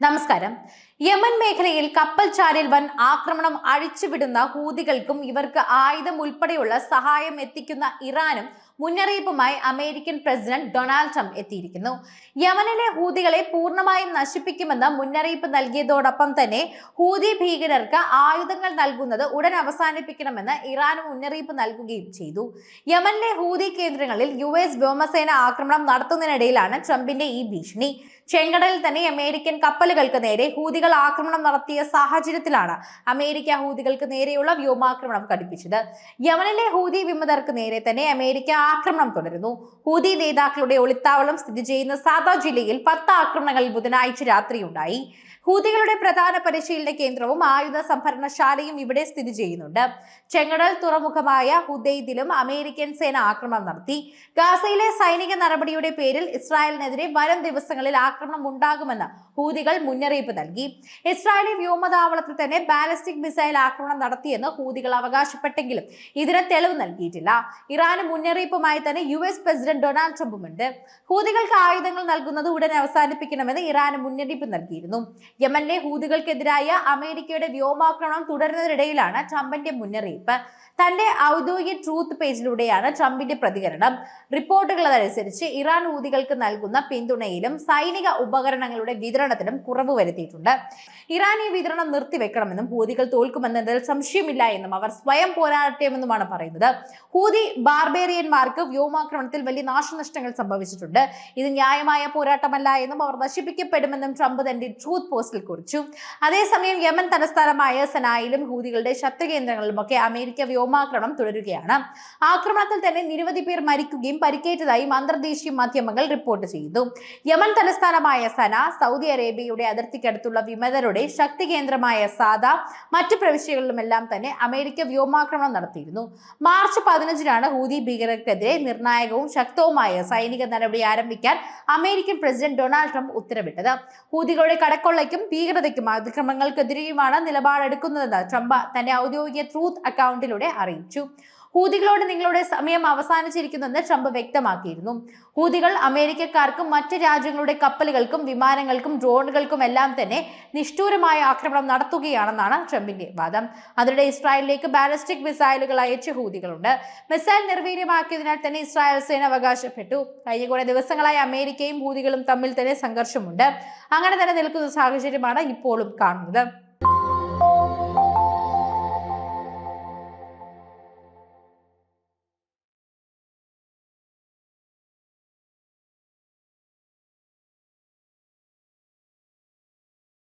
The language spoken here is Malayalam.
നമസ്കാരം. യമൻ മേഖലയിൽ കപ്പൽ ചാലിൽ വൻ ആക്രമണം അഴിച്ചുവിടുന്ന ഹൂതികൾക്കും ഇവർക്ക് ആയുധം ഉൾപ്പെടെയുള്ള സഹായം എത്തിക്കുന്ന ഇറാനും മുന്നറിയിപ്പുമായി അമേരിക്കൻ പ്രസിഡന്റ് ഡൊണാൾഡ് ട്രംപ് എത്തിയിരിക്കുന്നു. യമനിലെ ഹൂതികളെ പൂർണ്ണമായും നശിപ്പിക്കുമെന്ന് മുന്നറിയിപ്പ് നൽകിയതോടൊപ്പം തന്നെ ഹൂതി ഭീകരർക്ക് ആയുധങ്ങൾ നൽകുന്നത് ഉടൻ അവസാനിപ്പിക്കണമെന്ന് ഇറാൻ മുന്നറിയിപ്പ് നൽകുകയും ചെയ്തു. യമനിലെ ഹൂതി കേന്ദ്രങ്ങളിൽ US വ്യോമസേന ആക്രമണം നടത്തുന്നതിനിടയിലാണ് ട്രംപിന്റെ ഈ ഭീഷണി. ചെങ്കടലിൽ തന്നെ അമേരിക്കൻ കപ്പലുകൾക്ക് നേരെ ഹൂതികൾ ആക്രമണം നടത്തിയ സാഹചര്യത്തിലാണ് അമേരിക്ക ഹൂതികൾക്ക് നേരെയുള്ള വ്യോമാക്രമണം കടുപ്പിച്ചത്. യമനിലെ ഹൂതി വിമതർക്ക് നേരെ തന്നെ അമേരിക്ക ആക്രമണം തുടരുന്നു. ഹൂതി നേതാക്കളുടെ ഒളിത്താവളം സ്ഥിതി ചെയ്യുന്ന സാദ ജില്ലയിൽ 10 ആക്രമണങ്ങൾ ബുധനാഴ്ച രാത്രിയുണ്ടായി. ഹൂതികളുടെ പ്രധാന പരിശീലന കേന്ദ്രവും ആയുധ സംഭരണശാലയും ഇവിടെ സ്ഥിതി ചെയ്യുന്നുണ്ട്. ചെങ്കടൽ തുറമുഖമായ ഹുദൈദിലും അമേരിക്കൻ സേന ആക്രമണം നടത്തി. ഗാസയിലെ സൈനിക നടപടിയുടെ പേരിൽ ഇസ്രായേലിനെതിരെ വരും ദിവസങ്ങളിൽ ആക്രമണം ഉണ്ടാകുമെന്ന് ഹൂതികൾ മുന്നറിയിപ്പ് നൽകി. ഇസ്രായേലി വ്യോമതാവളത്തിൽ തന്നെ ബാലിസ്റ്റിക് മിസൈൽ ആക്രമണം നടത്തിയെന്ന് ഹൂതികൾ അവകാശപ്പെട്ടെങ്കിലും ഇതിന് തെളിവ് നൽകിയിട്ടില്ല. ഇറാന് മുന്നറിയിപ്പുമായി തന്നെ US പ്രസിഡന്റ് ഡൊണാൾഡ് ട്രംപുമുണ്ട്. ഹൂതികൾക്ക് ആയുധങ്ങൾ നൽകുന്നത് ഉടൻ അവസാനിപ്പിക്കണമെന്ന് ഇറാന് മുന്നറിയിപ്പ് നൽകിയിരുന്നു. യമനിലെ ഹൂതികൾക്കെതിരായ അമേരിക്കയുടെ വ്യോമാക്രമണം തുടരുന്നതിനിടയിലാണ് ട്രംപിന്റെ മുന്നറിയിപ്പ്. തന്റെ ഔദ്യോഗിക ട്രൂത്ത് പേജിലൂടെയാണ് ട്രംപിന്റെ പ്രതികരണം. റിപ്പോർട്ടുകൾ അനുസരിച്ച് ഇറാൻ ഹൂതികൾക്ക് നൽകുന്ന പിന്തുണയിലും സൈനിക ഉപകരണങ്ങളുടെ വിതരണത്തിലും കുറവ് വരുത്തിയിട്ടുണ്ട്. ഇറാൻ ഈ വിതരണം നിർത്തിവെക്കണമെന്നും ഹൂതികൾ തോൽക്കുമെന്നതിൽ സംശയമില്ല എന്നും അവർ സ്വയം പോരാടട്ടെമെന്നുമാണ് പറയുന്നത്. ഹൂതി ബാർബേറിയന്മാർക്ക് വ്യോമാക്രമണത്തിൽ വലിയ നാശനഷ്ടങ്ങൾ സംഭവിച്ചിട്ടുണ്ട്. ഇത് ന്യായമായ പോരാട്ടമല്ല എന്നും അവർ നശിപ്പിക്കപ്പെടുമെന്നും ട്രംപ് തന്റെ ട്രൂത്ത് പോസ്റ്റിൽ കുറിച്ചു. അതേസമയം യമൻ തലസ്ഥാനമായ സനായിലും ഹൂതികളുടെ ശക്തികേന്ദ്രങ്ങളിലുമൊക്കെ അമേരിക്ക വ്യോമാക്രമണം തുടരുകയാണ്. ആക്രമണത്തിൽ തന്നെ നിരവധി പേർ മരിക്കുകയും പരിക്കേറ്റതായും അന്തർദേശീയ മാധ്യമങ്ങൾ റിപ്പോർട്ട് ചെയ്തു. യമൻ തലസ്ഥാനമായ സന, സൗദി അറേബ്യയുടെ അതിർത്തിക്കടുത്തുള്ള വിമതരുടെ ശക്തി കേന്ദ്രമായ സാദ, മറ്റു പ്രവിശ്യകളിലുമെല്ലാം തന്നെ അമേരിക്ക വ്യോമാക്രമണം നടത്തിയിരുന്നു. മാർച്ച് 15-നാണ് ഹൂതി ഭീകരർക്കെതിരെ നിർണായകവും ശക്തവുമായ സൈനിക നടപടി ആരംഭിക്കാൻ അമേരിക്കൻ പ്രസിഡന്റ് ഡൊണാൾഡ് ട്രംപ് ഉത്തരവിട്ടത്. ഹൂതികളുടെ കടക്കൊള്ളയ്ക്കും ഭീകരതയ്ക്കും അതിക്രമങ്ങൾക്കെതിരെയുമാണ് നിലപാടെടുക്കുന്നതെന്ന് ട്രംപ് തന്റെ ഔദ്യോഗിക ട്രൂത്ത് അക്കൗണ്ടിലൂടെ അറിയിച്ചു. ഹൂതികളോട് നിങ്ങളുടെ സമയം അവസാനിച്ചിരിക്കുന്നെന്ന് ട്രംപ് വ്യക്തമാക്കിയിരുന്നു. ഹൂതികൾ അമേരിക്കക്കാർക്കും മറ്റ് രാജ്യങ്ങളുടെ കപ്പലുകൾക്കും വിമാനങ്ങൾക്കും ഡ്രോണുകൾക്കും എല്ലാം തന്നെ നിഷ്ഠൂരമായ ആക്രമണം നടത്തുകയാണെന്നാണ് ട്രംപിന്റെ വാദം. അതിനിടെ ഇസ്രായേലിലേക്ക് ബാലിസ്റ്റിക് മിസൈലുകൾ അയച്ച ഹൂതികളുണ്ട്. മിസൈൽ നിർവീര്യമാക്കിയതിനാൽ തന്നെ ഇസ്രായേൽ സേന അവകാശപ്പെട്ടു. കഴിഞ്ഞ കുറെ ദിവസങ്ങളായി അമേരിക്കയും ഹൂതികളും തമ്മിൽ തന്നെ സംഘർഷമുണ്ട്. അങ്ങനെ തന്നെ നിൽക്കുന്ന സാഹചര്യമാണ് ഇപ്പോഴും കാണുന്നത്.